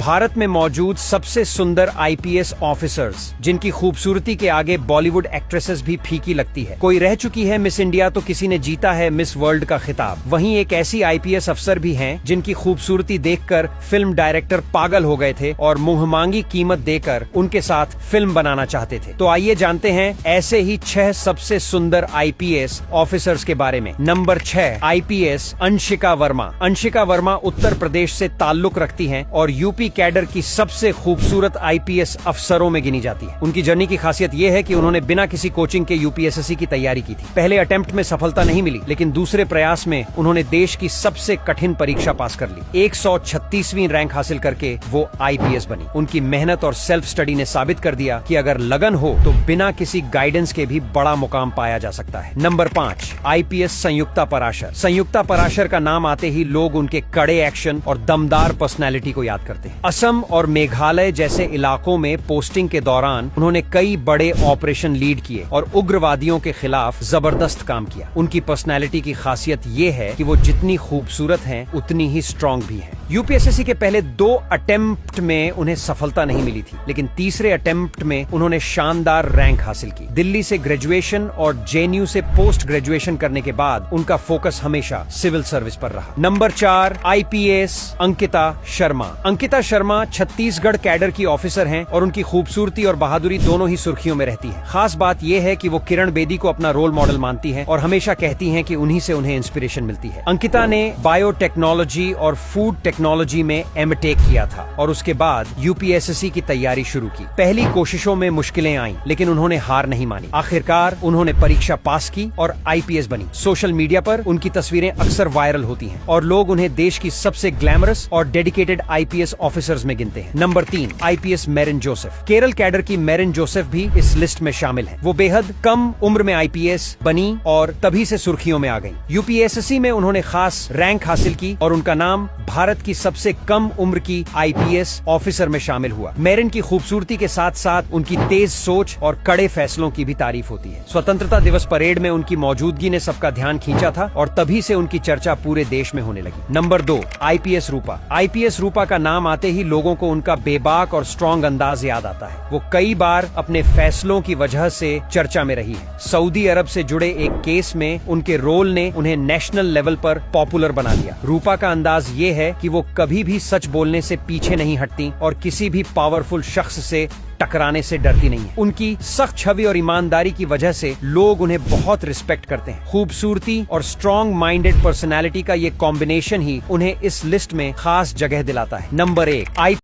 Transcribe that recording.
भारत में मौजूद सबसे सुंदर आईपीएस ऑफिसर्स, जिनकी खूबसूरती के आगे बॉलीवुड एक्ट्रेसेस भी फीकी लगती है। कोई रह चुकी है मिस इंडिया तो किसी ने जीता है मिस वर्ल्ड का खिताब। वहीं एक ऐसी आईपीएस अफसर भी हैं जिनकी खूबसूरती देखकर फिल्म डायरेक्टर पागल हो गए थे और मुंहमांगी कीमत देकर उनके साथ फिल्म बनाना चाहते थे। तो आइए जानते हैं ऐसे ही 6 सबसे सुंदर आईपीएस ऑफिसर्स के बारे में। Number 6, IPS Anshika Verma. अंशिका वर्मा उत्तर प्रदेश से ताल्लुक रखती हैं और यूपी कैडर की सबसे खूबसूरत आईपीएस अफसरों में गिनी जाती है। उनकी जर्नी की खासियत यह है कि उन्होंने बिना किसी कोचिंग के यूपीएसएससी की तैयारी की थी। पहले अटेम्प्ट में सफलता नहीं मिली, लेकिन दूसरे प्रयास में उन्होंने देश की सबसे कठिन परीक्षा पास कर ली। 136वीं रैंक हासिल करके वो आईपीएस बनी। उनकी मेहनत और सेल्फ स्टडी ने साबित कर दिया कि अगर लगन हो तो बिना किसी गाइडेंस के भी बड़ा मुकाम पाया जा सकता है। नंबर 5, आईपीएस संयुक्ता पराशर। संयुक्ता पराशर का नाम आते ही लोग उनके कड़े एक्शन और दमदार पर्सनैलिटी को याद करते हैं। असम और मेघालय जैसे इलाकों में पोस्टिंग के दौरान उन्होंने कई बड़े ऑपरेशन लीड किए और उग्रवादियों के खिलाफ जबरदस्त काम किया। उनकी पर्सनैलिटी की खासियत ये है कि वो जितनी खूबसूरत हैं उतनी ही स्ट्रांग भी हैं। यूपीएसएससी के पहले 2 अटेम्प्ट में उन्हें सफलता नहीं मिली थी, लेकिन तीसरे अटेम्प्ट में उन्होंने शानदार रैंक हासिल की। दिल्ली से ग्रेजुएशन और जेएनयू से पोस्ट ग्रेजुएशन करने के बाद उनका फोकस हमेशा सिविल सर्विस पर रहा। Number 4, IPS Ankita Sharma. Ankita Sharma Chhattisgarh cadre की ऑफिसर हैं और उनकी खूबसूरती और बहादुरी दोनों ही सुर्खियों में रहती है। खास बात यह है कि वो किरण बेदी को अपना रोल मॉडल मानती हैं और हमेशा कहती हैं कि उन्हीं से उन्हें इंस्पिरेशन मिलती है। अंकिता ने बायोटेक्नोलॉजी और फूड टेक्नोलॉजी में एमटेक किया था और उसके बाद यूपीएसएससी की तैयारी शुरू की। पहली कोशिशों में मुश्किलें आईं, लेकिन उन्होंने हार नहीं मानी। आखिरकार उन्होंने परीक्षा पास की और आईपीएस बनी। सोशल मीडिया पर उनकी तस्वीरें अक्सर वायरल होती हैं और लोग उन्हें देश की सबसे ग्लैमरस और डेडिकेटेड आईपीएस ऑफिसर्स में गिनते हैं। Number 3, IPS marine Joseph. Kerala cadre की मेरिन जोसेफ भी इस लिस्ट में शामिल है। वो बेहद कम उम्र में आईपीएस बनी और तभी से सुर्खियों में आ गई। यूपीएसएससी में उन्होंने खास रैंक हासिल की और उनका नाम भारत की सबसे कम उम्र की आईपीएस ऑफिसर में शामिल हुआ। मेरिन की खूबसूरती के साथ साथ उनकी तेज सोच और कड़े फैसलों की भी तारीफ होती है। स्वतंत्रता दिवस परेड में उनकी मौजूदगी ने सबका ध्यान खींचा था और तभी से उनकी चर्चा पूरे देश में होने लगी। नंबर 2, आईपीएस रूपा। आईपीएस रूपा का नाम आते ही लोगों को उनका बेबाक और स्ट्रॉन्ग अंदाज याद आता है। वो कई बार अपने फैसलों की वजह से चर्चा में रही है। सऊदी अरब से जुड़े एक केस में उनके रोल ने उन्हें नेशनल लेवल पर पॉपुलर बना दिया। रूपा का अंदाज ये है कि वो कभी भी सच बोलने से पीछे नहीं हटती और किसी भी पावरफुल शख्स से टकराने से डरती नहीं है। उनकी सख्त छवि और ईमानदारी की वजह से लोग उन्हें बहुत रिस्पेक्ट करते हैं। खूबसूरती और स्ट्रॉन्ग माइंडेड पर्सनालिटी का ये कॉम्बिनेशन ही उन्हें इस लिस्ट में खास जगह दिलाता है। नंबर 1,